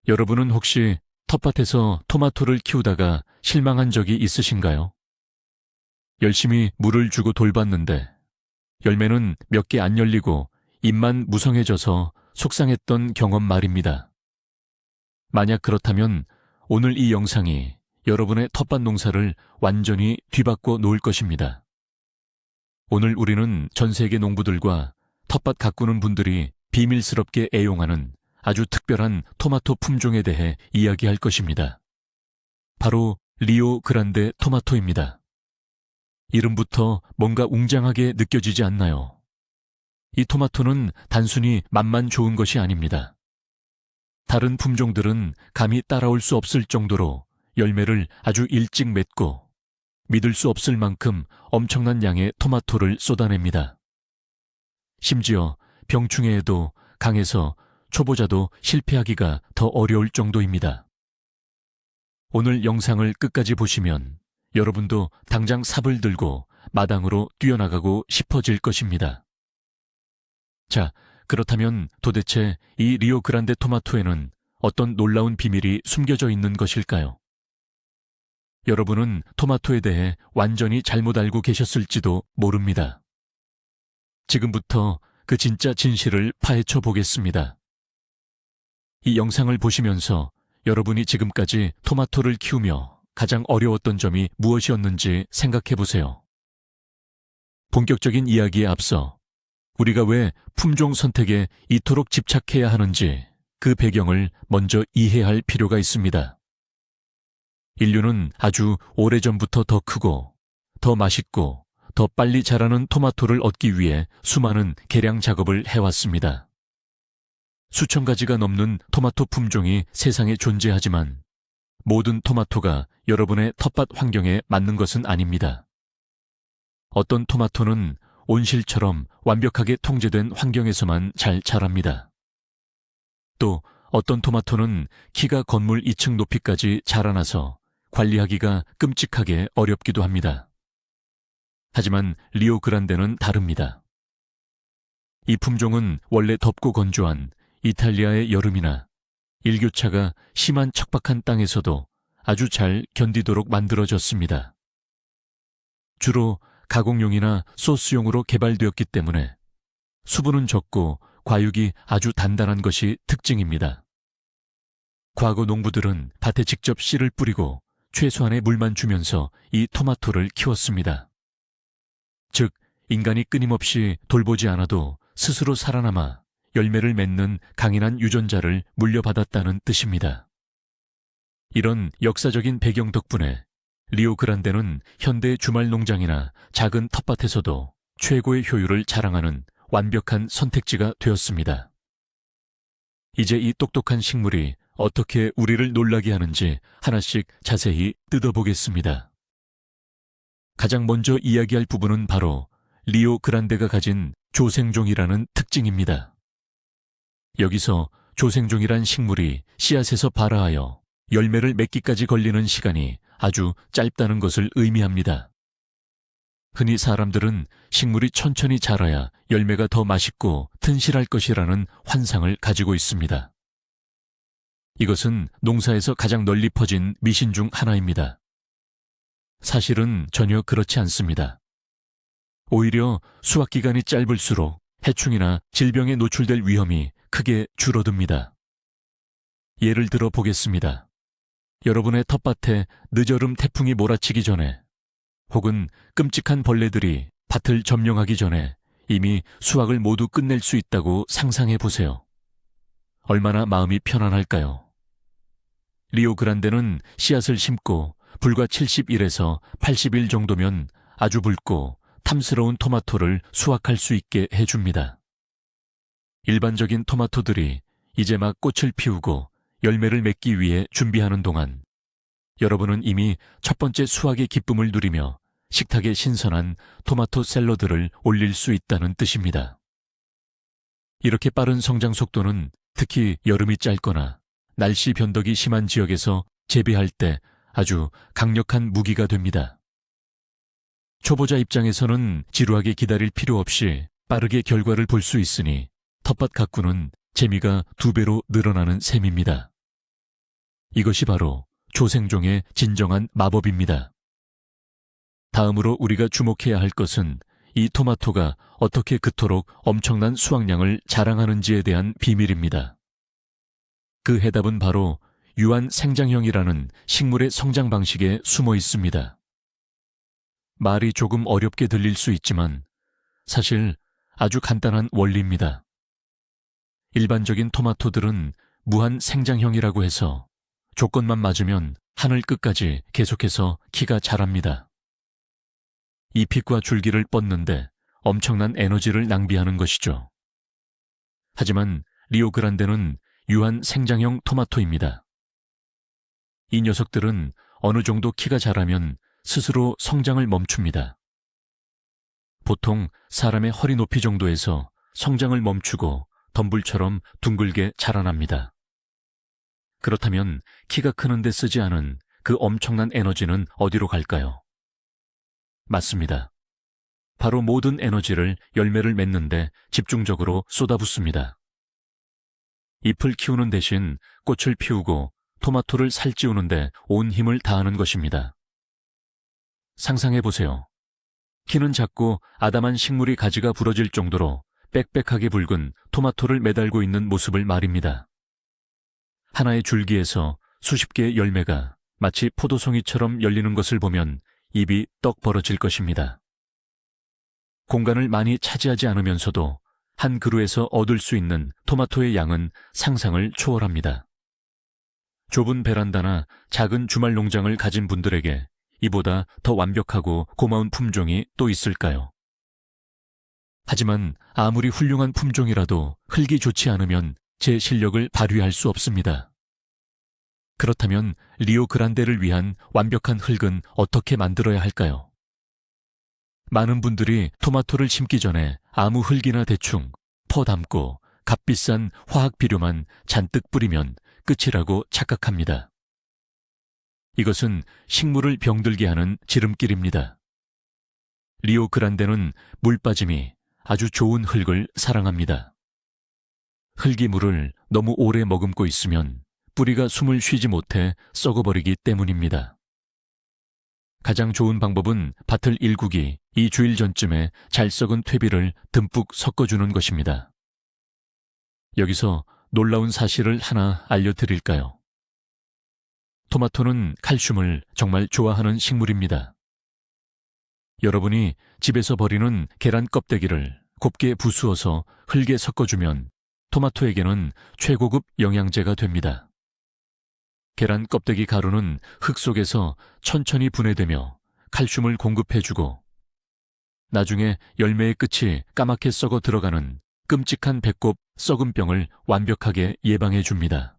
여러분은 혹시 텃밭에서 토마토를 키우다가 실망한 적이 있으신가요? 열심히 물을 주고 돌봤는데 열매는 몇 개 안 열리고 잎만 무성해져서 속상했던 경험 말입니다. 만약 그렇다면 오늘 이 영상이 여러분의 텃밭 농사를 완전히 뒤바꿔 놓을 것입니다. 오늘 우리는 전 세계 농부들과 텃밭 가꾸는 분들이 비밀스럽게 애용하는 아주 특별한 토마토 품종에 대해 이야기할 것입니다. 바로 리오 그란데 토마토입니다. 이름부터 뭔가 웅장하게 느껴지지 않나요? 이 토마토는 단순히 맛만 좋은 것이 아닙니다. 다른 품종들은 감히 따라올 수 없을 정도로 열매를 아주 일찍 맺고 믿을 수 없을 만큼 엄청난 양의 토마토를 쏟아냅니다. 심지어 병충해에도 강해서 초보자도 실패하기가 더 어려울 정도입니다. 오늘 영상을 끝까지 보시면 여러분도 당장 삽을 들고 마당으로 뛰어나가고 싶어질 것입니다. 자, 그렇다면 도대체 이 리오 그란데 토마토에는 어떤 놀라운 비밀이 숨겨져 있는 것일까요? 여러분은 토마토에 대해 완전히 잘못 알고 계셨을지도 모릅니다. 지금부터 그 진짜 진실을 파헤쳐 보겠습니다. 이 영상을 보시면서 여러분이 지금까지 토마토를 키우며 가장 어려웠던 점이 무엇이었는지 생각해 보세요. 본격적인 이야기에 앞서 우리가 왜 품종 선택에 이토록 집착해야 하는지 그 배경을 먼저 이해할 필요가 있습니다. 인류는 아주 오래전부터 더 크고, 더 맛있고, 더 빨리 자라는 토마토를 얻기 위해 수많은 개량 작업을 해왔습니다. 수천 가지가 넘는 토마토 품종이 세상에 존재하지만 모든 토마토가 여러분의 텃밭 환경에 맞는 것은 아닙니다. 어떤 토마토는 온실처럼 완벽하게 통제된 환경에서만 잘 자랍니다. 또 어떤 토마토는 키가 건물 2층 높이까지 자라나서 관리하기가 끔찍하게 어렵기도 합니다. 하지만 리오 그란데는 다릅니다. 이 품종은 원래 덥고 건조한 이탈리아의 여름이나 일교차가 심한 척박한 땅에서도 아주 잘 견디도록 만들어졌습니다. 주로 가공용이나 소스용으로 개발되었기 때문에 수분은 적고 과육이 아주 단단한 것이 특징입니다. 과거 농부들은 밭에 직접 씨를 뿌리고 최소한의 물만 주면서 이 토마토를 키웠습니다. 즉, 인간이 끊임없이 돌보지 않아도 스스로 살아남아 열매를 맺는 강인한 유전자를 물려받았다는 뜻입니다. 이런 역사적인 배경 덕분에 리오 그란데는 현대 주말 농장이나 작은 텃밭에서도 최고의 효율을 자랑하는 완벽한 선택지가 되었습니다. 이제 이 똑똑한 식물이 어떻게 우리를 놀라게 하는지 하나씩 자세히 뜯어보겠습니다. 가장 먼저 이야기할 부분은 바로 리오 그란데가 가진 조생종이라는 특징입니다. 여기서 조생종이란 식물이 씨앗에서 발아하여 열매를 맺기까지 걸리는 시간이 아주 짧다는 것을 의미합니다. 흔히 사람들은 식물이 천천히 자라야 열매가 더 맛있고 튼실할 것이라는 환상을 가지고 있습니다. 이것은 농사에서 가장 널리 퍼진 미신 중 하나입니다. 사실은 전혀 그렇지 않습니다. 오히려 수확 기간이 짧을수록 해충이나 질병에 노출될 위험이 크게 줄어듭니다. 예를 들어 보겠습니다. 여러분의 텃밭에 늦여름 태풍이 몰아치기 전에 혹은 끔찍한 벌레들이 밭을 점령하기 전에 이미 수확을 모두 끝낼 수 있다고 상상해 보세요. 얼마나 마음이 편안할까요? 리오 그란데는 씨앗을 심고 불과 70일에서 80일 정도면 아주 붉고 탐스러운 토마토를 수확할 수 있게 해줍니다. 일반적인 토마토들이 이제 막 꽃을 피우고 열매를 맺기 위해 준비하는 동안 여러분은 이미 첫 번째 수확의 기쁨을 누리며 식탁에 신선한 토마토 샐러드를 올릴 수 있다는 뜻입니다. 이렇게 빠른 성장 속도는 특히 여름이 짧거나 날씨 변덕이 심한 지역에서 재배할 때 아주 강력한 무기가 됩니다. 초보자 입장에서는 지루하게 기다릴 필요 없이 빠르게 결과를 볼 수 있으니 텃밭 가꾸는 재미가 2배로 늘어나는 셈입니다. 이것이 바로 조생종의 진정한 마법입니다. 다음으로 우리가 주목해야 할 것은 이 토마토가 어떻게 그토록 엄청난 수확량을 자랑하는지에 대한 비밀입니다. 그 해답은 바로 유한 생장형이라는 식물의 성장 방식에 숨어 있습니다. 말이 조금 어렵게 들릴 수 있지만 사실 아주 간단한 원리입니다. 일반적인 토마토들은 무한 생장형이라고 해서 조건만 맞으면 하늘 끝까지 계속해서 키가 자랍니다. 잎과 줄기를 뻗는데 엄청난 에너지를 낭비하는 것이죠. 하지만 리오그란데는 유한 생장형 토마토입니다. 이 녀석들은 어느 정도 키가 자라면 스스로 성장을 멈춥니다. 보통 사람의 허리 높이 정도에서 성장을 멈추고 덤불처럼 둥글게 자라납니다. 그렇다면 키가 크는데 쓰지 않은 그 엄청난 에너지는 어디로 갈까요? 맞습니다. 바로 모든 에너지를 열매를 맺는데 집중적으로 쏟아붓습니다. 잎을 키우는 대신 꽃을 피우고 토마토를 살찌우는데 온 힘을 다하는 것입니다. 상상해보세요. 키는 작고 아담한 식물이 가지가 부러질 정도로 빽빽하게 붉은 토마토를 매달고 있는 모습을 말입니다. 하나의 줄기에서 수십 개의 열매가 마치 포도송이처럼 열리는 것을 보면 입이 떡 벌어질 것입니다. 공간을 많이 차지하지 않으면서도 한 그루에서 얻을 수 있는 토마토의 양은 상상을 초월합니다. 좁은 베란다나 작은 주말 농장을 가진 분들에게 이보다 더 완벽하고 고마운 품종이 또 있을까요? 하지만 아무리 훌륭한 품종이라도 흙이 좋지 않으면 제 실력을 발휘할 수 없습니다. 그렇다면 리오그란데를 위한 완벽한 흙은 어떻게 만들어야 할까요? 많은 분들이 토마토를 심기 전에 아무 흙이나 대충 퍼 담고 값비싼 화학 비료만 잔뜩 뿌리면 끝이라고 착각합니다. 이것은 식물을 병들게 하는 지름길입니다. 리오그란데는 물 빠짐이 아주 좋은 흙을 사랑합니다. 흙이 물을 너무 오래 머금고 있으면 뿌리가 숨을 쉬지 못해 썩어버리기 때문입니다. 가장 좋은 방법은 밭을 일구기 2주일 전쯤에 잘 썩은 퇴비를 듬뿍 섞어주는 것입니다. 여기서 놀라운 사실을 하나 알려드릴까요? 토마토는 칼슘을 정말 좋아하는 식물입니다. 여러분이 집에서 버리는 계란 껍데기를 곱게 부수어서 흙에 섞어주면 토마토에게는 최고급 영양제가 됩니다. 계란 껍데기 가루는 흙 속에서 천천히 분해되며 칼슘을 공급해주고 나중에 열매의 끝이 까맣게 썩어 들어가는 끔찍한 배꼽 썩은병을 완벽하게 예방해줍니다.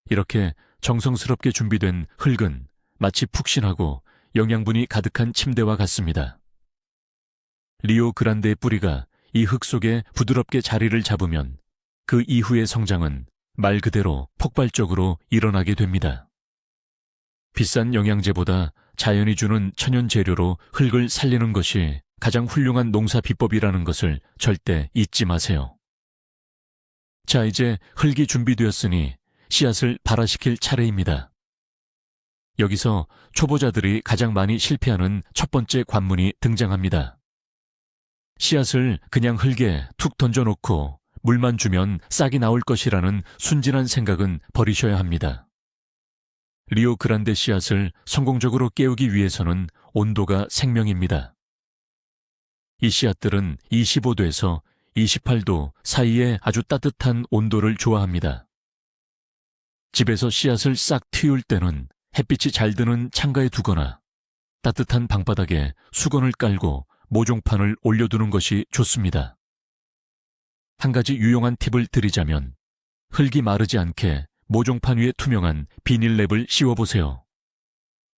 이렇게 정성스럽게 준비된 흙은 마치 푹신하고 영양분이 가득한 침대와 같습니다. 리오그란데의 뿌리가 이 흙 속에 부드럽게 자리를 잡으면 그 이후의 성장은 말 그대로 폭발적으로 일어나게 됩니다. 비싼 영양제보다 자연이 주는 천연 재료로 흙을 살리는 것이 가장 훌륭한 농사 비법이라는 것을 절대 잊지 마세요. 자, 이제 흙이 준비되었으니 씨앗을 발화시킬 차례입니다. 여기서 초보자들이 가장 많이 실패하는 첫 번째 관문이 등장합니다. 씨앗을 그냥 흙에 툭 던져놓고 물만 주면 싹이 나올 것이라는 순진한 생각은 버리셔야 합니다. 리오그란데 씨앗을 성공적으로 깨우기 위해서는 온도가 생명입니다. 이 씨앗들은 25도에서 28도 사이의 아주 따뜻한 온도를 좋아합니다. 집에서 씨앗을 싹 틔울 때는 햇빛이 잘 드는 창가에 두거나 따뜻한 방바닥에 수건을 깔고 모종판을 올려두는 것이 좋습니다. 한 가지 유용한 팁을 드리자면 흙이 마르지 않게 모종판 위에 투명한 비닐랩을 씌워보세요.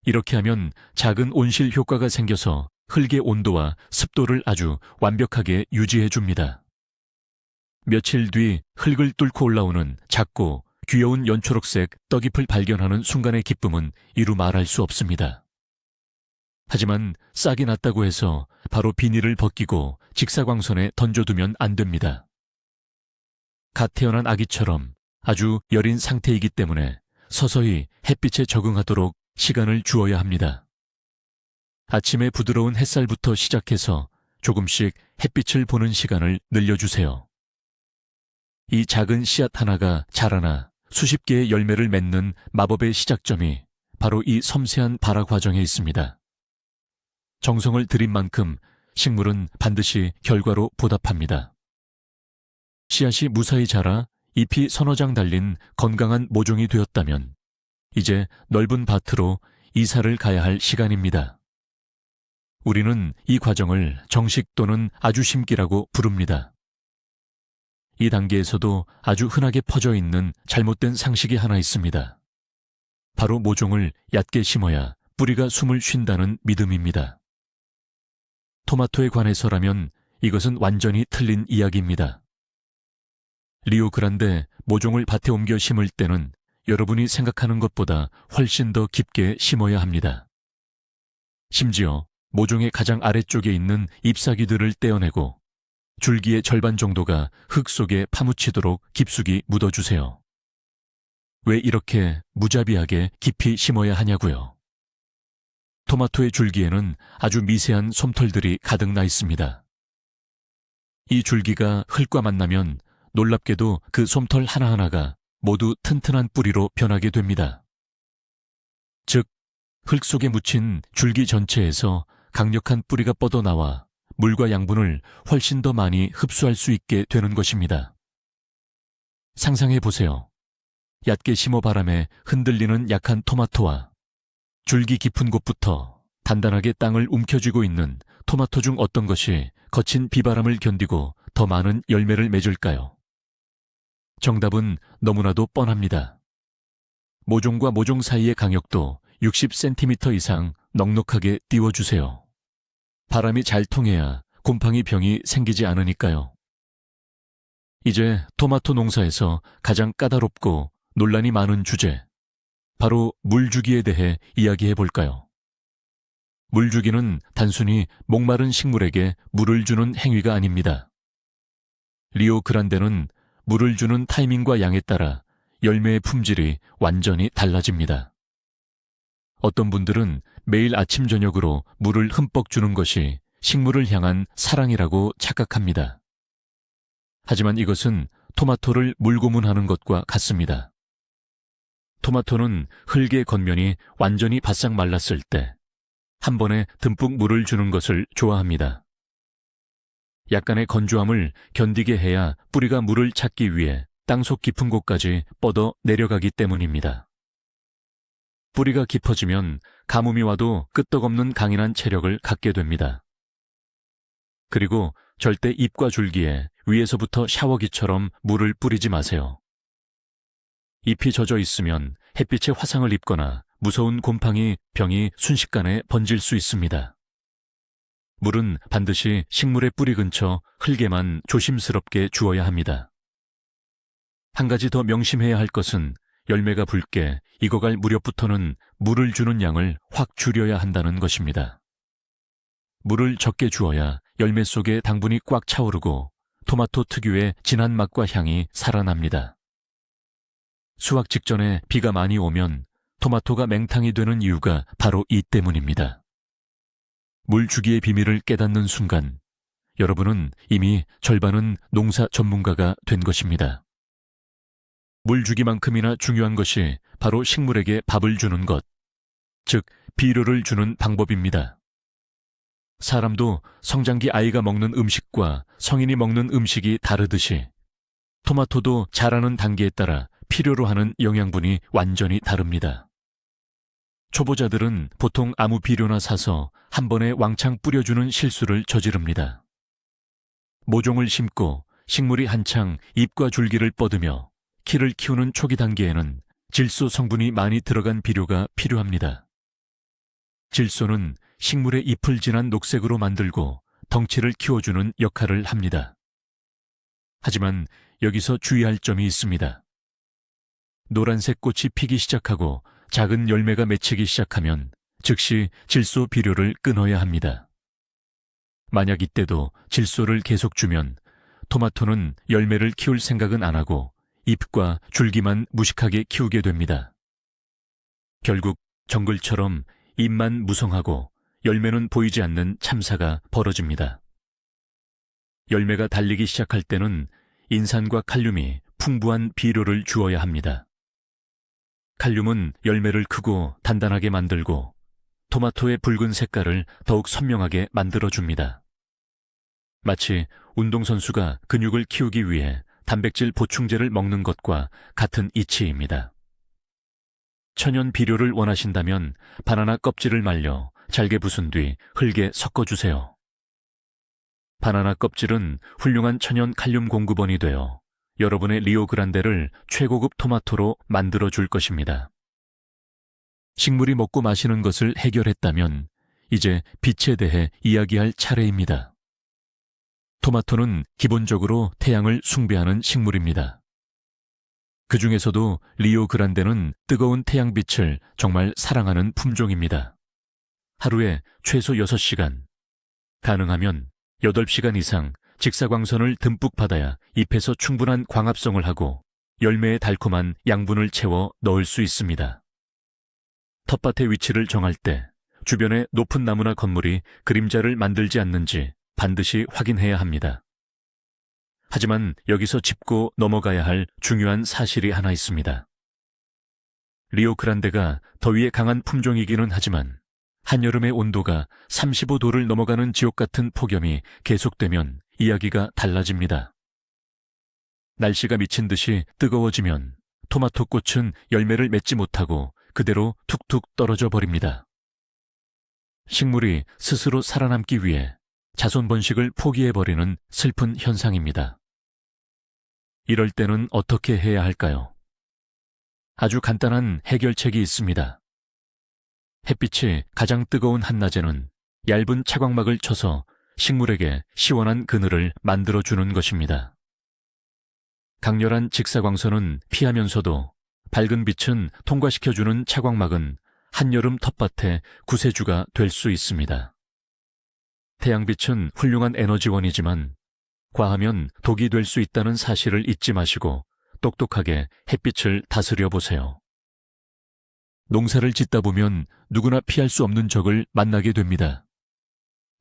이렇게 하면 작은 온실 효과가 생겨서 흙의 온도와 습도를 아주 완벽하게 유지해줍니다. 며칠 뒤 흙을 뚫고 올라오는 작고 귀여운 연초록색 떡잎을 발견하는 순간의 기쁨은 이루 말할 수 없습니다. 하지만 싹이 났다고 해서 바로 비닐을 벗기고 직사광선에 던져두면 안 됩니다. 갓 태어난 아기처럼 아주 여린 상태이기 때문에 서서히 햇빛에 적응하도록 시간을 주어야 합니다. 아침에 부드러운 햇살부터 시작해서 조금씩 햇빛을 보는 시간을 늘려주세요. 이 작은 씨앗 하나가 자라나 수십 개의 열매를 맺는 마법의 시작점이 바로 이 섬세한 발화 과정에 있습니다. 정성을 들인 만큼 식물은 반드시 결과로 보답합니다. 씨앗이 무사히 자라 잎이 서너 장 달린 건강한 모종이 되었다면 이제 넓은 밭으로 이사를 가야 할 시간입니다. 우리는 이 과정을 정식 또는 아주 심기라고 부릅니다. 이 단계에서도 아주 흔하게 퍼져 있는 잘못된 상식이 하나 있습니다. 바로 모종을 얕게 심어야 뿌리가 숨을 쉰다는 믿음입니다. 토마토에 관해서라면 이것은 완전히 틀린 이야기입니다. 리오 그란데 모종을 밭에 옮겨 심을 때는 여러분이 생각하는 것보다 훨씬 더 깊게 심어야 합니다. 심지어 모종의 가장 아래쪽에 있는 잎사귀들을 떼어내고 줄기의 절반 정도가 흙 속에 파묻히도록 깊숙이 묻어주세요. 왜 이렇게 무자비하게 깊이 심어야 하냐고요? 토마토의 줄기에는 아주 미세한 솜털들이 가득 나 있습니다. 이 줄기가 흙과 만나면 놀랍게도 그 솜털 하나하나가 모두 튼튼한 뿌리로 변하게 됩니다. 즉, 흙 속에 묻힌 줄기 전체에서 강력한 뿌리가 뻗어나와 물과 양분을 훨씬 더 많이 흡수할 수 있게 되는 것입니다. 상상해 보세요. 얕게 심어 바람에 흔들리는 약한 토마토와 줄기 깊은 곳부터 단단하게 땅을 움켜쥐고 있는 토마토 중 어떤 것이 거친 비바람을 견디고 더 많은 열매를 맺을까요? 정답은 너무나도 뻔합니다. 모종과 모종 사이의 간격도 60cm 이상 넉넉하게 띄워주세요. 바람이 잘 통해야 곰팡이 병이 생기지 않으니까요. 이제 토마토 농사에서 가장 까다롭고 논란이 많은 주제, 바로 물주기에 대해 이야기해 볼까요? 물주기는 단순히 목마른 식물에게 물을 주는 행위가 아닙니다. 리오 그란데는 물을 주는 타이밍과 양에 따라 열매의 품질이 완전히 달라집니다. 어떤 분들은 매일 아침 저녁으로 물을 흠뻑 주는 것이 식물을 향한 사랑이라고 착각합니다. 하지만 이것은 토마토를 물고문하는 것과 같습니다. 토마토는 흙의 겉면이 완전히 바싹 말랐을 때 한 번에 듬뿍 물을 주는 것을 좋아합니다. 약간의 건조함을 견디게 해야 뿌리가 물을 찾기 위해 땅속 깊은 곳까지 뻗어 내려가기 때문입니다. 뿌리가 깊어지면 가뭄이 와도 끄떡없는 강인한 체력을 갖게 됩니다. 그리고 절대 잎과 줄기에 위에서부터 샤워기처럼 물을 뿌리지 마세요. 잎이 젖어 있으면 햇빛에 화상을 입거나 무서운 곰팡이 병이 순식간에 번질 수 있습니다. 물은 반드시 식물의 뿌리 근처 흙에만 조심스럽게 주어야 합니다. 한 가지 더 명심해야 할 것은 열매가 붉게 익어갈 무렵부터는 물을 주는 양을 확 줄여야 한다는 것입니다. 물을 적게 주어야 열매 속에 당분이 꽉 차오르고 토마토 특유의 진한 맛과 향이 살아납니다. 수확 직전에 비가 많이 오면 토마토가 맹탕이 되는 이유가 바로 이 때문입니다. 물 주기의 비밀을 깨닫는 순간 여러분은 이미 절반은 농사 전문가가 된 것입니다. 물 주기만큼이나 중요한 것이 바로 식물에게 밥을 주는 것, 즉 비료를 주는 방법입니다. 사람도 성장기 아이가 먹는 음식과 성인이 먹는 음식이 다르듯이 토마토도 자라는 단계에 따라 필요로 하는 영양분이 완전히 다릅니다. 초보자들은 보통 아무 비료나 사서 한 번에 왕창 뿌려주는 실수를 저지릅니다. 모종을 심고 식물이 한창 잎과 줄기를 뻗으며 키를 키우는 초기 단계에는 질소 성분이 많이 들어간 비료가 필요합니다. 질소는 식물의 잎을 진한 녹색으로 만들고 덩치를 키워주는 역할을 합니다. 하지만 여기서 주의할 점이 있습니다. 노란색 꽃이 피기 시작하고 작은 열매가 맺히기 시작하면 즉시 질소 비료를 끊어야 합니다. 만약 이때도 질소를 계속 주면 토마토는 열매를 키울 생각은 안 하고 잎과 줄기만 무식하게 키우게 됩니다. 결국 정글처럼 잎만 무성하고 열매는 보이지 않는 참사가 벌어집니다. 열매가 달리기 시작할 때는 인산과 칼륨이 풍부한 비료를 주어야 합니다. 칼륨은 열매를 크고 단단하게 만들고 토마토의 붉은 색깔을 더욱 선명하게 만들어줍니다. 마치 운동선수가 근육을 키우기 위해 단백질 보충제를 먹는 것과 같은 이치입니다. 천연 비료를 원하신다면 바나나 껍질을 말려 잘게 부순 뒤 흙에 섞어주세요. 바나나 껍질은 훌륭한 천연 칼륨 공급원이 되어 여러분의 리오그란데를 최고급 토마토로 만들어줄 것입니다. 식물이 먹고 마시는 것을 해결했다면 이제 빛에 대해 이야기할 차례입니다. 토마토는 기본적으로 태양을 숭배하는 식물입니다. 그 중에서도 리오그란데는 뜨거운 태양빛을 정말 사랑하는 품종입니다. 하루에 최소 6시간, 가능하면 8시간 이상 직사광선을 듬뿍 받아야 잎에서 충분한 광합성을 하고 열매의 달콤한 양분을 채워 넣을 수 있습니다. 텃밭의 위치를 정할 때 주변에 높은 나무나 건물이 그림자를 만들지 않는지 반드시 확인해야 합니다. 하지만 여기서 짚고 넘어가야 할 중요한 사실이 하나 있습니다. 리오그란데가 더위에 강한 품종이기는 하지만 한여름의 온도가 35도를 넘어가는 지옥 같은 폭염이 계속되면 이야기가 달라집니다. 날씨가 미친 듯이 뜨거워지면 토마토 꽃은 열매를 맺지 못하고 그대로 툭툭 떨어져 버립니다. 식물이 스스로 살아남기 위해 자손 번식을 포기해버리는 슬픈 현상입니다. 이럴 때는 어떻게 해야 할까요? 아주 간단한 해결책이 있습니다. 햇빛이 가장 뜨거운 한낮에는 얇은 차광막을 쳐서 식물에게 시원한 그늘을 만들어주는 것입니다. 강렬한 직사광선은 피하면서도 밝은 빛은 통과시켜주는 차광막은 한여름 텃밭의 구세주가 될 수 있습니다. 태양빛은 훌륭한 에너지원이지만 과하면 독이 될 수 있다는 사실을 잊지 마시고 똑똑하게 햇빛을 다스려 보세요. 농사를 짓다 보면 누구나 피할 수 없는 적을 만나게 됩니다.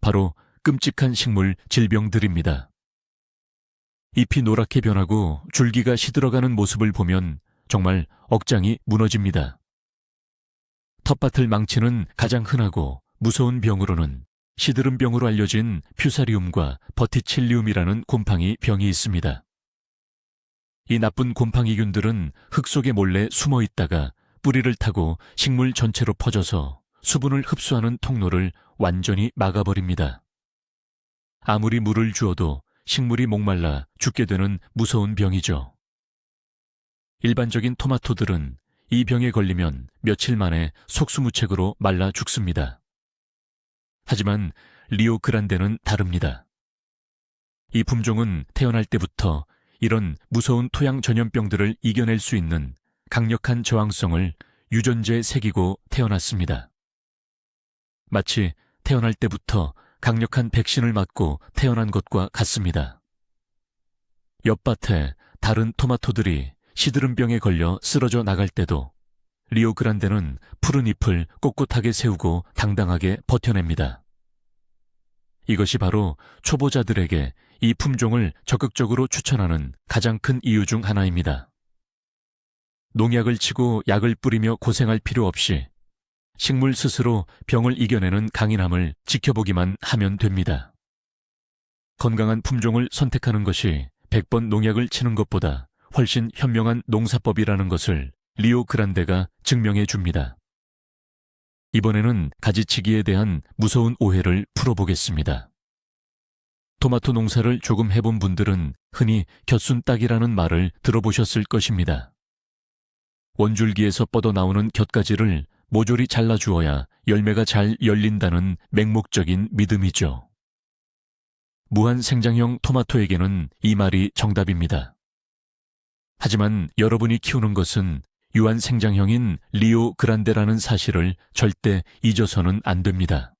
바로 끔찍한 식물 질병들입니다. 잎이 노랗게 변하고 줄기가 시들어가는 모습을 보면 정말 억장이 무너집니다. 텃밭을 망치는 가장 흔하고 무서운 병으로는 시드름병으로 알려진 퓨사리움과 버티칠리움이라는 곰팡이 병이 있습니다. 이 나쁜 곰팡이균들은 흙 속에 몰래 숨어 있다가 뿌리를 타고 식물 전체로 퍼져서 수분을 흡수하는 통로를 완전히 막아버립니다. 아무리 물을 주어도 식물이 목말라 죽게 되는 무서운 병이죠. 일반적인 토마토들은 이 병에 걸리면 며칠 만에 속수무책으로 말라 죽습니다. 하지만 리오그란데는 다릅니다. 이 품종은 태어날 때부터 이런 무서운 토양 전염병들을 이겨낼 수 있는 강력한 저항성을 유전자에 새기고 태어났습니다. 마치 태어날 때부터 강력한 백신을 맞고 태어난 것과 같습니다. 옆밭에 다른 토마토들이 시드름병에 걸려 쓰러져 나갈 때도 리오그란데는 푸른 잎을 꼿꼿하게 세우고 당당하게 버텨냅니다. 이것이 바로 초보자들에게 이 품종을 적극적으로 추천하는 가장 큰 이유 중 하나입니다. 농약을 치고 약을 뿌리며 고생할 필요 없이 식물 스스로 병을 이겨내는 강인함을 지켜보기만 하면 됩니다. 건강한 품종을 선택하는 것이 100번 농약을 치는 것보다 훨씬 현명한 농사법이라는 것을 리오그란데가 증명해 줍니다. 이번에는 가지치기에 대한 무서운 오해를 풀어보겠습니다. 토마토 농사를 조금 해본 분들은 흔히 곁순따기라는 말을 들어보셨을 것입니다. 원줄기에서 뻗어나오는 곁가지를 모조리 잘라주어야 열매가 잘 열린다는 맹목적인 믿음이죠. 무한 생장형 토마토에게는 이 말이 정답입니다. 하지만 여러분이 키우는 것은 유한 생장형인 리오그란데라는 사실을 절대 잊어서는 안 됩니다.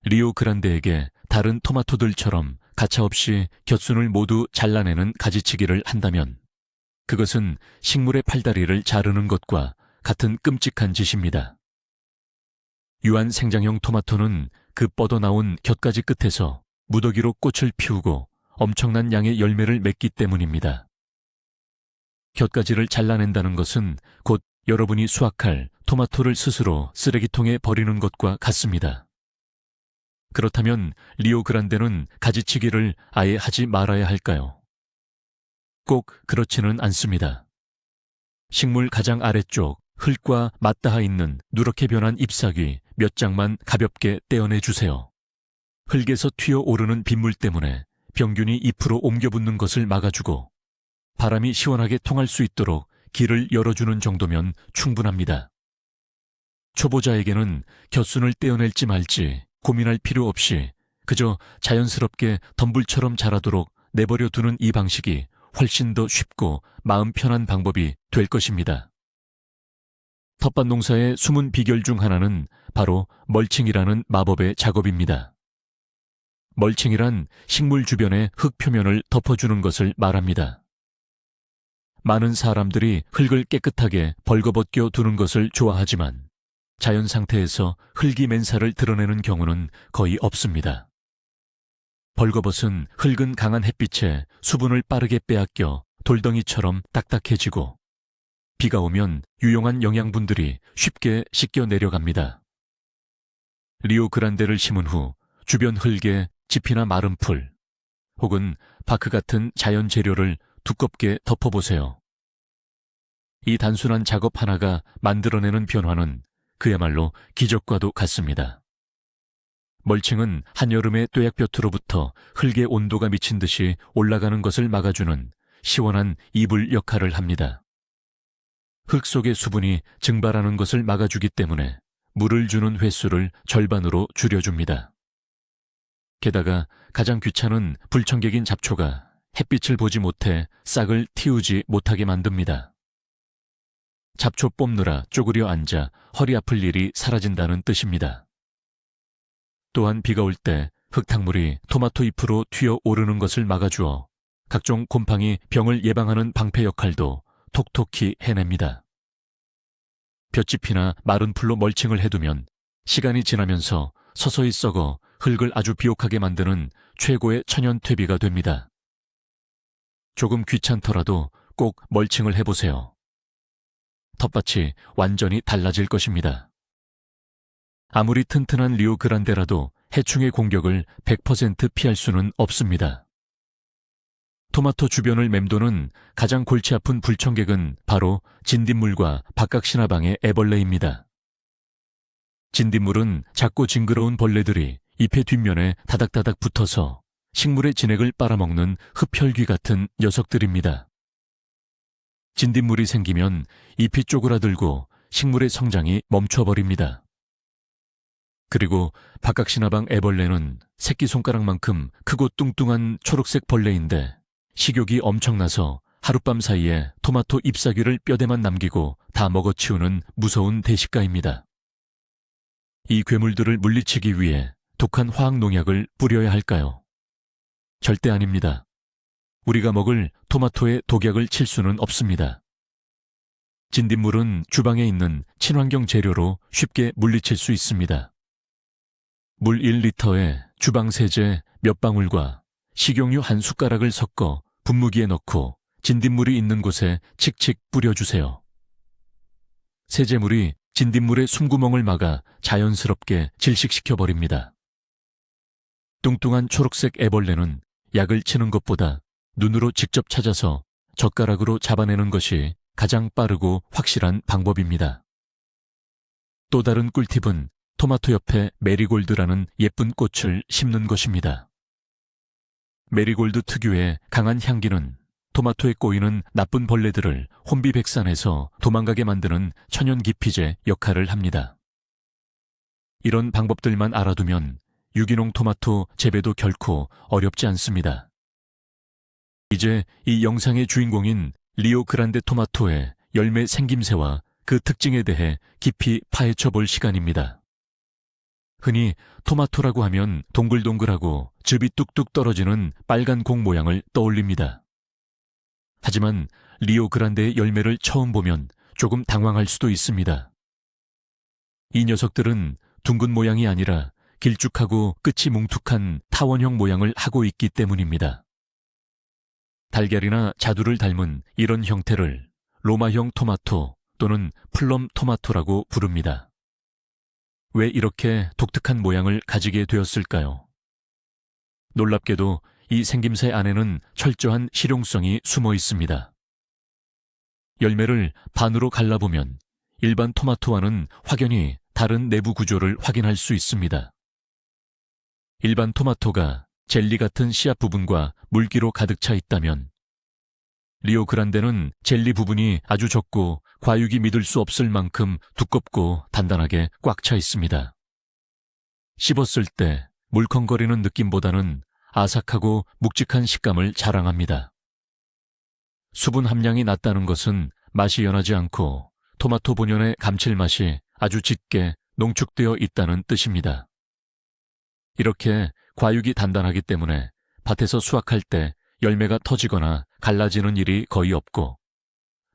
리오그란데에게 다른 토마토들처럼 가차없이 곁순을 모두 잘라내는 가지치기를 한다면 그것은 식물의 팔다리를 자르는 것과 같은 끔찍한 짓입니다. 유한 생장형 토마토는 그 뻗어나온 곁가지 끝에서 무더기로 꽃을 피우고 엄청난 양의 열매를 맺기 때문입니다. 곁가지를 잘라낸다는 것은 곧 여러분이 수확할 토마토를 스스로 쓰레기통에 버리는 것과 같습니다. 그렇다면 리오 그란데는 가지치기를 아예 하지 말아야 할까요? 꼭 그렇지는 않습니다. 식물 가장 아래쪽 흙과 맞닿아 있는 누렇게 변한 잎사귀 몇 장만 가볍게 떼어내 주세요. 흙에서 튀어오르는 빗물 때문에 병균이 잎으로 옮겨붙는 것을 막아주고 바람이 시원하게 통할 수 있도록 길을 열어주는 정도면 충분합니다. 초보자에게는 곁순을 떼어낼지 말지 고민할 필요 없이 그저 자연스럽게 덤불처럼 자라도록 내버려 두는 이 방식이 훨씬 더 쉽고 마음 편한 방법이 될 것입니다. 텃밭 농사의 숨은 비결 중 하나는 바로 멀칭이라는 마법의 작업입니다. 멀칭이란 식물 주변의 흙 표면을 덮어주는 것을 말합니다. 많은 사람들이 흙을 깨끗하게 벌거벗겨 두는 것을 좋아하지만 자연 상태에서 흙이 맨살을 드러내는 경우는 거의 없습니다. 벌거벗은 흙은 강한 햇빛에 수분을 빠르게 빼앗겨 돌덩이처럼 딱딱해지고 비가 오면 유용한 영양분들이 쉽게 씻겨 내려갑니다. 리오 그란데를 심은 후 주변 흙에 짚이나 마른 풀 혹은 바크 같은 자연 재료를 두껍게 덮어보세요. 이 단순한 작업 하나가 만들어내는 변화는 그야말로 기적과도 같습니다. 멀칭은 한여름의 뙤약볕으로부터 흙의 온도가 미친 듯이 올라가는 것을 막아주는 시원한 이불 역할을 합니다. 흙 속의 수분이 증발하는 것을 막아주기 때문에 물을 주는 횟수를 절반으로 줄여줍니다. 게다가 가장 귀찮은 불청객인 잡초가 햇빛을 보지 못해 싹을 틔우지 못하게 만듭니다. 잡초 뽑느라 쪼그려 앉아 허리 아플 일이 사라진다는 뜻입니다. 또한 비가 올 때 흙탕물이 토마토 잎으로 튀어 오르는 것을 막아주어 각종 곰팡이 병을 예방하는 방패 역할도 톡톡히 해냅니다. 볏짚이나 마른 풀로 멀칭을 해두면 시간이 지나면서 서서히 썩어 흙을 아주 비옥하게 만드는 최고의 천연 퇴비가 됩니다. 조금 귀찮더라도 꼭 멀칭을 해보세요. 텃밭이 완전히 달라질 것입니다. 아무리 튼튼한 리오 그란데라도 해충의 공격을 100% 피할 수는 없습니다. 토마토 주변을 맴도는 가장 골치 아픈 불청객은 바로 진딧물과 박각신화방의 애벌레입니다. 진딧물은 작고 징그러운 벌레들이 잎의 뒷면에 다닥다닥 붙어서 식물의 진액을 빨아먹는 흡혈귀 같은 녀석들입니다. 진딧물이 생기면 잎이 쪼그라들고 식물의 성장이 멈춰버립니다. 그리고 박각신화방 애벌레는 새끼손가락만큼 크고 뚱뚱한 초록색 벌레인데 식욕이 엄청나서 하룻밤 사이에 토마토 잎사귀를 뼈대만 남기고 다 먹어치우는 무서운 대식가입니다. 이 괴물들을 물리치기 위해 독한 화학농약을 뿌려야 할까요? 절대 아닙니다. 우리가 먹을 토마토에 독약을 칠 수는 없습니다. 진딧물은 주방에 있는 친환경 재료로 쉽게 물리칠 수 있습니다. 물 1리터에 주방세제 몇 방울과 식용유 한 숟가락을 섞어 분무기에 넣고 진딧물이 있는 곳에 칙칙 뿌려주세요. 세제물이 진딧물의 숨구멍을 막아 자연스럽게 질식시켜버립니다. 뚱뚱한 초록색 애벌레는 약을 치는 것보다 눈으로 직접 찾아서 젓가락으로 잡아내는 것이 가장 빠르고 확실한 방법입니다. 또 다른 꿀팁은 토마토 옆에 메리골드라는 예쁜 꽃을 심는 것입니다. 메리골드 특유의 강한 향기는 토마토에 꼬이는 나쁜 벌레들을 혼비백산해서 도망가게 만드는 천연 기피제 역할을 합니다. 이런 방법들만 알아두면 유기농 토마토 재배도 결코 어렵지 않습니다. 이제 이 영상의 주인공인 리오 그란데 토마토의 열매 생김새와 그 특징에 대해 깊이 파헤쳐 볼 시간입니다. 흔히 토마토라고 하면 동글동글하고 즙이 뚝뚝 떨어지는 빨간 공 모양을 떠올립니다. 하지만 리오 그란데의 열매를 처음 보면 조금 당황할 수도 있습니다. 이 녀석들은 둥근 모양이 아니라 길쭉하고 끝이 뭉툭한 타원형 모양을 하고 있기 때문입니다. 달걀이나 자두를 닮은 이런 형태를 로마형 토마토 또는 플럼 토마토라고 부릅니다. 왜 이렇게 독특한 모양을 가지게 되었을까요? 놀랍게도 이 생김새 안에는 철저한 실용성이 숨어 있습니다. 열매를 반으로 갈라보면 일반 토마토와는 확연히 다른 내부 구조를 확인할 수 있습니다. 일반 토마토가 젤리 같은 씨앗 부분과 물기로 가득 차 있다면 리오그란데는 젤리 부분이 아주 적고 과육이 믿을 수 없을 만큼 두껍고 단단하게 꽉 차 있습니다. 씹었을 때 물컹거리는 느낌보다는 아삭하고 묵직한 식감을 자랑합니다. 수분 함량이 낮다는 것은 맛이 연하지 않고 토마토 본연의 감칠맛이 아주 짙게 농축되어 있다는 뜻입니다. 이렇게 과육이 단단하기 때문에 밭에서 수확할 때 열매가 터지거나 갈라지는 일이 거의 없고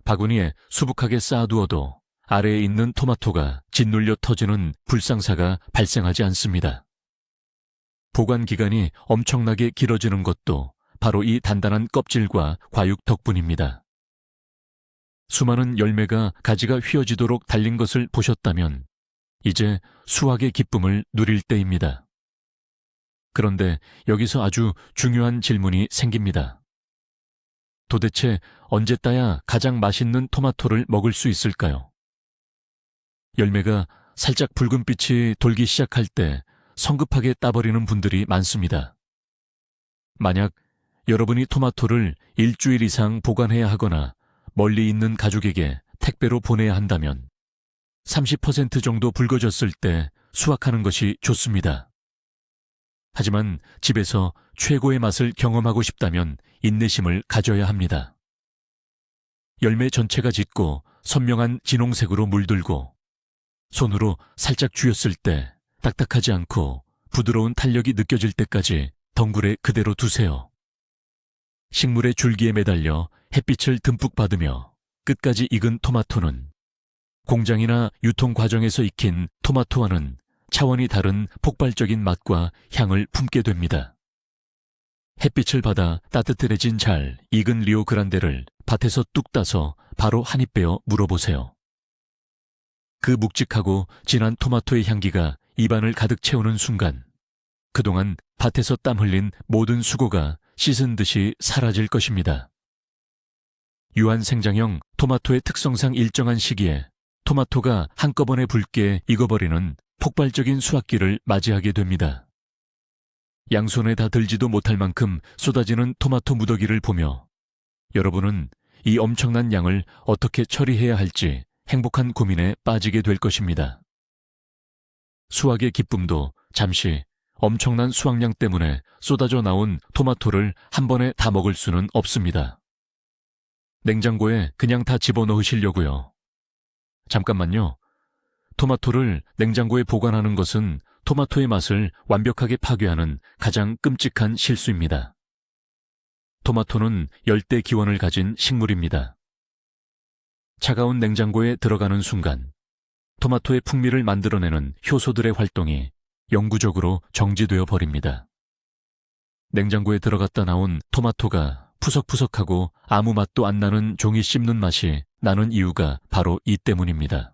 바구니에 수북하게 쌓아두어도 아래에 있는 토마토가 짓눌려 터지는 불상사가 발생하지 않습니다. 보관 기간이 엄청나게 길어지는 것도 바로 이 단단한 껍질과 과육 덕분입니다. 수많은 열매가 가지가 휘어지도록 달린 것을 보셨다면 이제 수확의 기쁨을 누릴 때입니다. 그런데 여기서 아주 중요한 질문이 생깁니다. 도대체 언제 따야 가장 맛있는 토마토를 먹을 수 있을까요? 열매가 살짝 붉은빛이 돌기 시작할 때 성급하게 따버리는 분들이 많습니다. 만약 여러분이 토마토를 일주일 이상 보관해야 하거나 멀리 있는 가족에게 택배로 보내야 한다면 30% 정도 붉어졌을 때 수확하는 것이 좋습니다. 하지만 집에서 최고의 맛을 경험하고 싶다면 인내심을 가져야 합니다. 열매 전체가 짙고 선명한 진홍색으로 물들고 손으로 살짝 쥐었을 때 딱딱하지 않고 부드러운 탄력이 느껴질 때까지 덩굴에 그대로 두세요. 식물의 줄기에 매달려 햇빛을 듬뿍 받으며 끝까지 익은 토마토는 공장이나 유통 과정에서 익힌 토마토와는 차원이 다른 폭발적인 맛과 향을 품게 됩니다. 햇빛을 받아 따뜻해진 잘 익은 리오그란데를 밭에서 뚝 따서 바로 한 입 베어 물어보세요. 그 묵직하고 진한 토마토의 향기가 입안을 가득 채우는 순간 그동안 밭에서 땀 흘린 모든 수고가 씻은 듯이 사라질 것입니다. 유한 생장형 토마토의 특성상 일정한 시기에 토마토가 한꺼번에 붉게 익어버리는 폭발적인 수확기를 맞이하게 됩니다. 양손에 다 들지도 못할 만큼 쏟아지는 토마토 무더기를 보며 여러분은 이 엄청난 양을 어떻게 처리해야 할지 행복한 고민에 빠지게 될 것입니다. 수확의 기쁨도 잠시 엄청난 수확량 때문에 쏟아져 나온 토마토를 한 번에 다 먹을 수는 없습니다. 냉장고에 그냥 다 집어넣으시려고요. 잠깐만요. 토마토를 냉장고에 보관하는 것은 토마토의 맛을 완벽하게 파괴하는 가장 끔찍한 실수입니다. 토마토는 열대 기원을 가진 식물입니다. 차가운 냉장고에 들어가는 순간 토마토의 풍미를 만들어내는 효소들의 활동이 영구적으로 정지되어 버립니다. 냉장고에 들어갔다 나온 토마토가 푸석푸석하고 아무 맛도 안 나는 종이 씹는 맛이 나는 이유가 바로 이 때문입니다.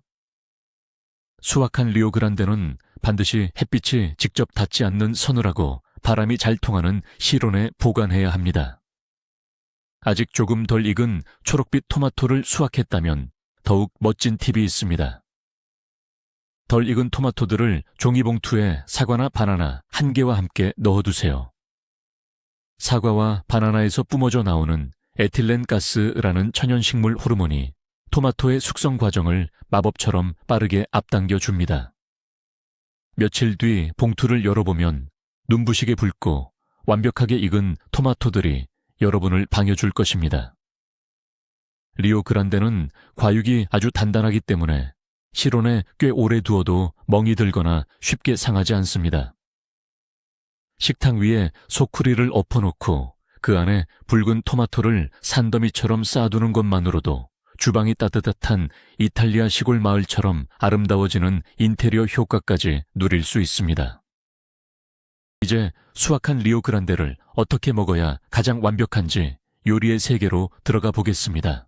수확한 리오그란데는 반드시 햇빛이 직접 닿지 않는 서늘하고 바람이 잘 통하는 실온에 보관해야 합니다. 아직 조금 덜 익은 초록빛 토마토를 수확했다면 더욱 멋진 팁이 있습니다. 덜 익은 토마토들을 종이봉투에 사과나 바나나 한 개와 함께 넣어두세요. 사과와 바나나에서 뿜어져 나오는 에틸렌가스라는 천연식물 호르몬이 토마토의 숙성 과정을 마법처럼 빠르게 앞당겨 줍니다. 며칠 뒤 봉투를 열어보면 눈부시게 붉고 완벽하게 익은 토마토들이 여러분을 반겨줄 것입니다. 리오그란데는 과육이 아주 단단하기 때문에 실온에 꽤 오래 두어도 멍이 들거나 쉽게 상하지 않습니다. 식탁 위에 소쿠리를 엎어놓고 그 안에 붉은 토마토를 산더미처럼 쌓아두는 것만으로도 주방이 따뜻한 이탈리아 시골 마을처럼 아름다워지는 인테리어 효과까지 누릴 수 있습니다. 이제 수확한 리오그란데를 어떻게 먹어야 가장 완벽한지 요리의 세계로 들어가 보겠습니다.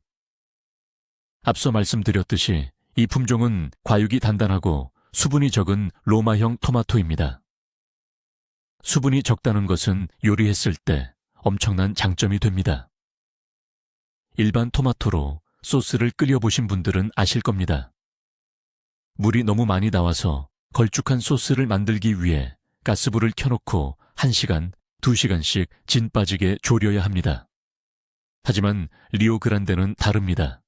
앞서 말씀드렸듯이 이 품종은 과육이 단단하고 수분이 적은 로마형 토마토입니다. 수분이 적다는 것은 요리했을 때 엄청난 장점이 됩니다. 일반 토마토로 소스를 끓여보신 분들은 아실 겁니다. 물이 너무 많이 나와서 걸쭉한 소스를 만들기 위해 가스불을 켜놓고 1시간, 2시간씩 진 빠지게 졸여야 합니다. 하지만 리오그란데는 다릅니다.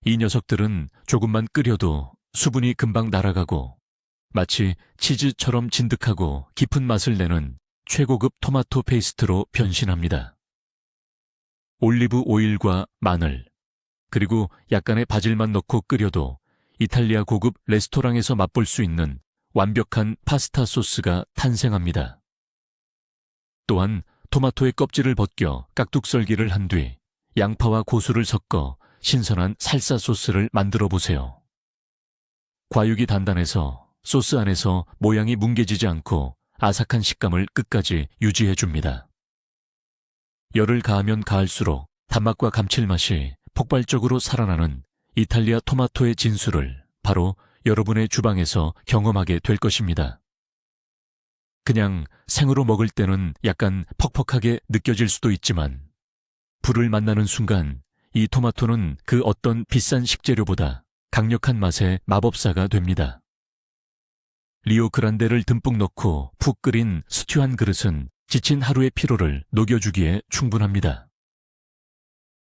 이 녀석들은 조금만 끓여도 수분이 금방 날아가고 마치 치즈처럼 진득하고 깊은 맛을 내는 최고급 토마토 페이스트로 변신합니다. 올리브 오일과 마늘, 그리고 약간의 바질만 넣고 끓여도 이탈리아 고급 레스토랑에서 맛볼 수 있는 완벽한 파스타 소스가 탄생합니다. 또한 토마토의 껍질을 벗겨 깍둑썰기를 한 뒤 양파와 고수를 섞어 신선한 살사 소스를 만들어 보세요. 과육이 단단해서 소스 안에서 모양이 뭉개지지 않고 아삭한 식감을 끝까지 유지해 줍니다. 열을 가하면 가할수록 단맛과 감칠맛이 폭발적으로 살아나는 이탈리아 토마토의 진수를 바로 여러분의 주방에서 경험하게 될 것입니다. 그냥 생으로 먹을 때는 약간 퍽퍽하게 느껴질 수도 있지만 불을 만나는 순간 이 토마토는 그 어떤 비싼 식재료보다 강력한 맛의 마법사가 됩니다. 리오그란데를 듬뿍 넣고 푹 끓인 스튜 한 그릇은 지친 하루의 피로를 녹여주기에 충분합니다.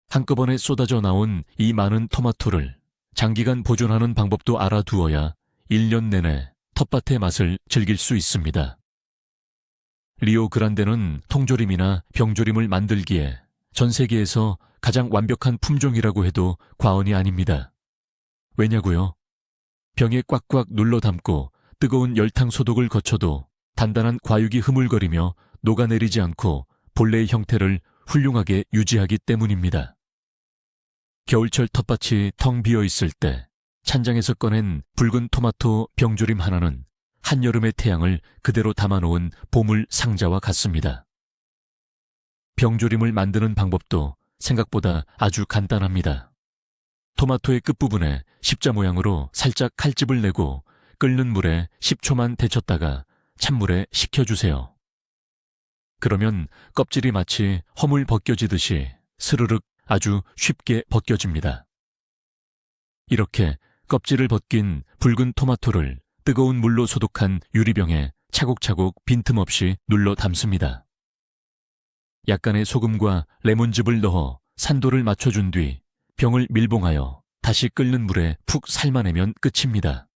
한꺼번에 쏟아져 나온 이 많은 토마토를 장기간 보존하는 방법도 알아두어야 1년 내내 텃밭의 맛을 즐길 수 있습니다. 리오그란데는 통조림이나 병조림을 만들기에 전 세계에서 가장 완벽한 품종이라고 해도 과언이 아닙니다. 왜냐고요? 병에 꽉꽉 눌러 담고 뜨거운 열탕 소독을 거쳐도 단단한 과육이 흐물거리며 녹아내리지 않고 본래의 형태를 훌륭하게 유지하기 때문입니다. 겨울철 텃밭이 텅 비어 있을 때 찬장에서 꺼낸 붉은 토마토 병조림 하나는 한여름의 태양을 그대로 담아놓은 보물 상자와 같습니다. 병조림을 만드는 방법도 생각보다 아주 간단합니다. 토마토의 끝부분에 십자 모양으로 살짝 칼집을 내고 끓는 물에 10초만 데쳤다가 찬물에 식혀주세요. 그러면 껍질이 마치 허물 벗겨지듯이 스르륵 아주 쉽게 벗겨집니다. 이렇게 껍질을 벗긴 붉은 토마토를 뜨거운 물로 소독한 유리병에 차곡차곡 빈틈없이 눌러 담습니다. 약간의 소금과 레몬즙을 넣어 산도를 맞춰준 뒤 병을 밀봉하여 다시 끓는 물에 푹 삶아내면 끝입니다.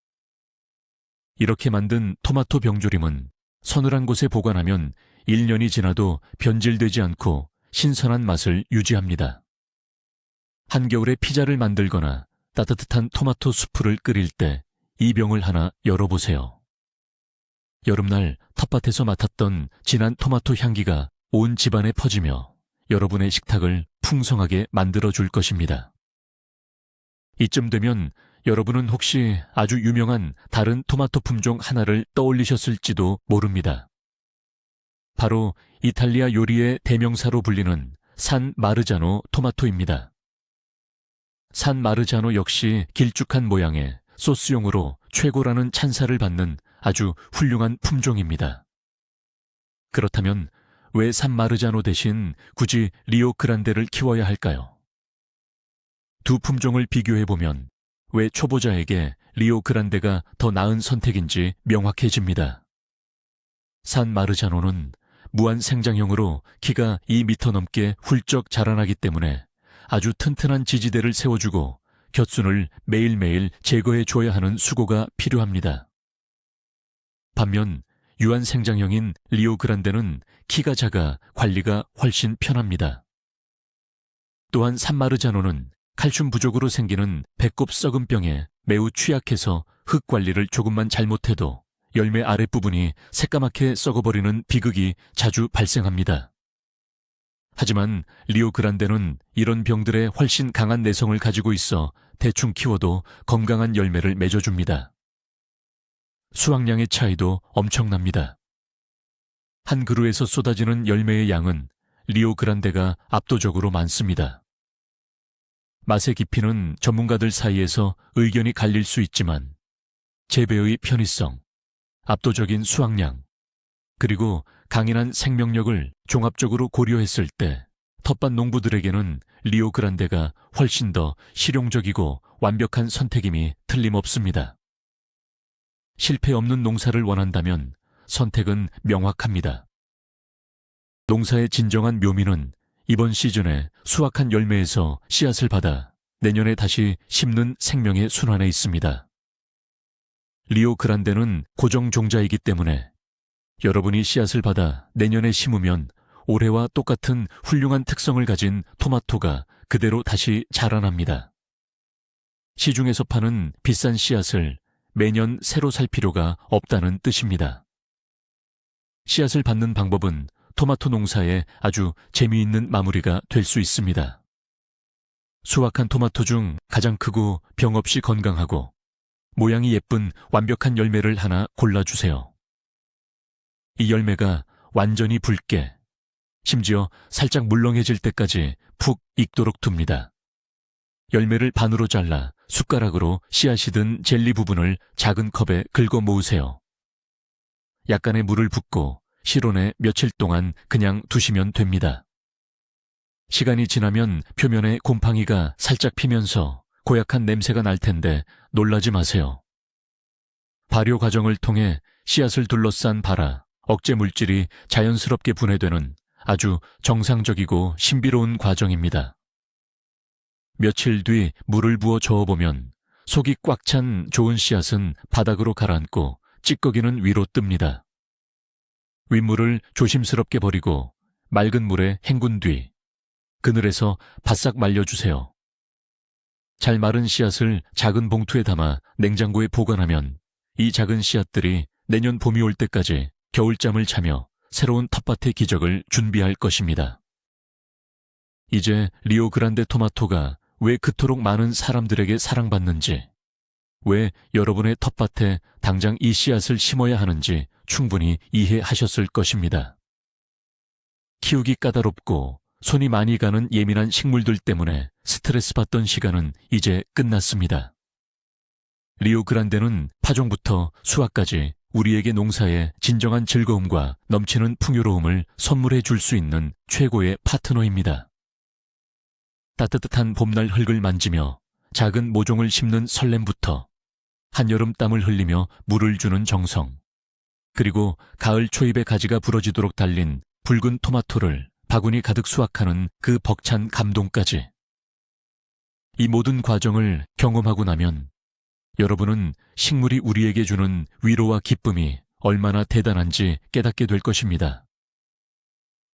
이렇게 만든 토마토 병조림은 서늘한 곳에 보관하면 1년이 지나도 변질되지 않고 신선한 맛을 유지합니다. 한겨울에 피자를 만들거나 따뜻한 토마토 수프를 끓일 때 이 병을 하나 열어보세요. 여름날 텃밭에서 맡았던 진한 토마토 향기가 온 집안에 퍼지며 여러분의 식탁을 풍성하게 만들어줄 것입니다. 이쯤 되면 여러분은 혹시 아주 유명한 다른 토마토 품종 하나를 떠올리셨을지도 모릅니다. 바로 이탈리아 요리의 대명사로 불리는 산 마르자노 토마토입니다. 산 마르자노 역시 길쭉한 모양의 소스용으로 최고라는 찬사를 받는 아주 훌륭한 품종입니다. 그렇다면 왜 산 마르자노 대신 굳이 리오그란데를 키워야 할까요? 두 품종을 비교해보면 왜 초보자에게 리오그란데가 더 나은 선택인지 명확해집니다. 산 마르자노는 무한 생장형으로 키가 2m 넘게 훌쩍 자라나기 때문에 아주 튼튼한 지지대를 세워주고 곁순을 매일매일 제거해줘야 하는 수고가 필요합니다. 반면 유한 생장형인 리오그란데는 키가 작아 관리가 훨씬 편합니다. 또한 산마르자노는 칼슘 부족으로 생기는 배꼽 썩은병에 매우 취약해서 흙 관리를 조금만 잘못해도 열매 아랫부분이 새까맣게 썩어버리는 비극이 자주 발생합니다. 하지만 리오그란데는 이런 병들에 훨씬 강한 내성을 가지고 있어 대충 키워도 건강한 열매를 맺어줍니다. 수확량의 차이도 엄청납니다. 한 그루에서 쏟아지는 열매의 양은 리오그란데가 압도적으로 많습니다. 맛의 깊이는 전문가들 사이에서 의견이 갈릴 수 있지만 재배의 편의성, 압도적인 수확량, 그리고 강인한 생명력을 종합적으로 고려했을 때 텃밭 농부들에게는 리오그란데가 훨씬 더 실용적이고 완벽한 선택임이 틀림없습니다. 실패 없는 농사를 원한다면 선택은 명확합니다. 농사의 진정한 묘미는 이번 시즌에 수확한 열매에서 씨앗을 받아 내년에 다시 심는 생명의 순환에 있습니다. 리오그란데는 고정 종자이기 때문에 여러분이 씨앗을 받아 내년에 심으면 올해와 똑같은 훌륭한 특성을 가진 토마토가 그대로 다시 자라납니다. 시중에서 파는 비싼 씨앗을 매년 새로 살 필요가 없다는 뜻입니다. 씨앗을 받는 방법은 토마토 농사에 아주 재미있는 마무리가 될 수 있습니다. 수확한 토마토 중 가장 크고 병 없이 건강하고 모양이 예쁜 완벽한 열매를 하나 골라주세요. 이 열매가 완전히 붉게, 심지어 살짝 물렁해질 때까지 푹 익도록 둡니다. 열매를 반으로 잘라 숟가락으로 씨앗이 든 젤리 부분을 작은 컵에 긁어 모으세요. 약간의 물을 붓고 실온에 며칠 동안 그냥 두시면 됩니다. 시간이 지나면 표면에 곰팡이가 살짝 피면서 고약한 냄새가 날 텐데 놀라지 마세요. 발효 과정을 통해 씨앗을 둘러싼 발화, 억제 물질이 자연스럽게 분해되는 아주 정상적이고 신비로운 과정입니다. 며칠 뒤 물을 부어 저어보면 속이 꽉 찬 좋은 씨앗은 바닥으로 가라앉고 찌꺼기는 위로 뜹니다. 윗물을 조심스럽게 버리고 맑은 물에 헹군 뒤 그늘에서 바싹 말려주세요. 잘 마른 씨앗을 작은 봉투에 담아 냉장고에 보관하면 이 작은 씨앗들이 내년 봄이 올 때까지 겨울잠을 자며 새로운 텃밭의 기적을 준비할 것입니다. 이제 리오그란데 토마토가 왜 그토록 많은 사람들에게 사랑받는지, 왜 여러분의 텃밭에 당장 이 씨앗을 심어야 하는지 충분히 이해하셨을 것입니다. 키우기 까다롭고 손이 많이 가는 예민한 식물들 때문에 스트레스 받던 시간은 이제 끝났습니다. 리오그란데는 파종부터 수확까지 우리에게 농사의 진정한 즐거움과 넘치는 풍요로움을 선물해 줄 수 있는 최고의 파트너입니다. 따뜻한 봄날 흙을 만지며 작은 모종을 심는 설렘부터 한여름 땀을 흘리며 물을 주는 정성, 그리고 가을 초입의 가지가 부러지도록 달린 붉은 토마토를 바구니 가득 수확하는 그 벅찬 감동까지. 이 모든 과정을 경험하고 나면 여러분은 식물이 우리에게 주는 위로와 기쁨이 얼마나 대단한지 깨닫게 될 것입니다.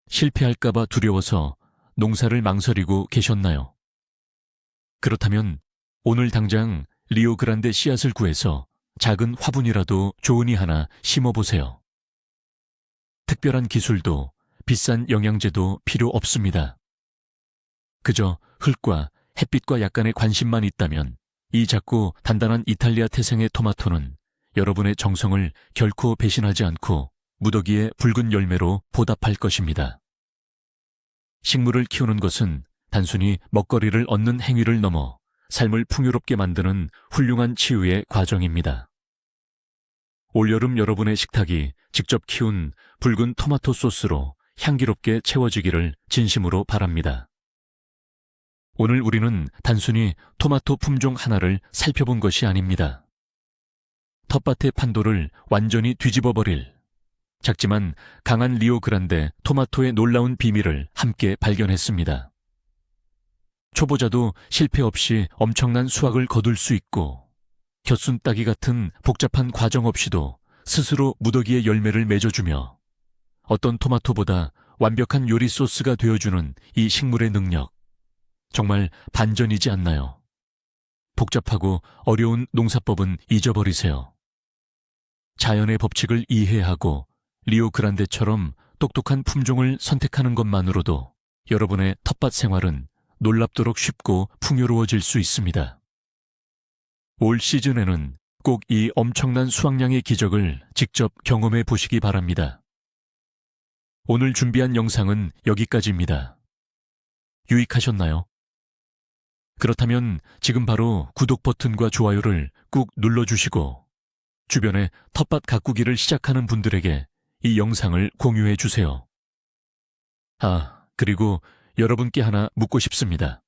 실패할까봐 두려워서 농사를 망설이고 계셨나요? 그렇다면 오늘 당장 리오그란데 씨앗을 구해서 작은 화분이라도 좋으니 하나 심어보세요. 특별한 기술도 비싼 영양제도 필요 없습니다. 그저 흙과 햇빛과 약간의 관심만 있다면 이 작고 단단한 이탈리아 태생의 토마토는 여러분의 정성을 결코 배신하지 않고 무더기의 붉은 열매로 보답할 것입니다. 식물을 키우는 것은 단순히 먹거리를 얻는 행위를 넘어 삶을 풍요롭게 만드는 훌륭한 치유의 과정입니다. 올여름 여러분의 식탁이 직접 키운 붉은 토마토 소스로 향기롭게 채워지기를 진심으로 바랍니다. 오늘 우리는 단순히 토마토 품종 하나를 살펴본 것이 아닙니다. 텃밭의 판도를 완전히 뒤집어버릴 작지만 강한 리오그란데 토마토의 놀라운 비밀을 함께 발견했습니다. 초보자도 실패 없이 엄청난 수확을 거둘 수 있고 곁순 따기 같은 복잡한 과정 없이도 스스로 무더기의 열매를 맺어주며 어떤 토마토보다 완벽한 요리 소스가 되어주는 이 식물의 능력, 정말 반전이지 않나요? 복잡하고 어려운 농사법은 잊어버리세요. 자연의 법칙을 이해하고 리오그란데처럼 똑똑한 품종을 선택하는 것만으로도 여러분의 텃밭 생활은 놀랍도록 쉽고 풍요로워질 수 있습니다. 올 시즌에는 꼭 이 엄청난 수확량의 기적을 직접 경험해 보시기 바랍니다. 오늘 준비한 영상은 여기까지입니다. 유익하셨나요? 그렇다면 지금 바로 구독 버튼과 좋아요를 꾹 눌러주시고 주변에 텃밭 가꾸기를 시작하는 분들에게 이 영상을 공유해 주세요. 그리고 여러분께 하나 묻고 싶습니다.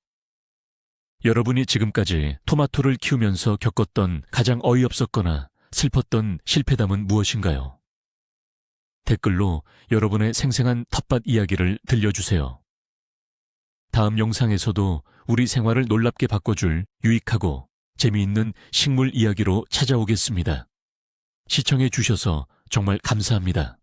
여러분이 지금까지 토마토를 키우면서 겪었던 가장 어이없었거나 슬펐던 실패담은 무엇인가요? 댓글로 여러분의 생생한 텃밭 이야기를 들려주세요. 다음 영상에서도 우리 생활을 놀랍게 바꿔줄 유익하고 재미있는 식물 이야기로 찾아오겠습니다. 시청해 주셔서 정말 감사합니다.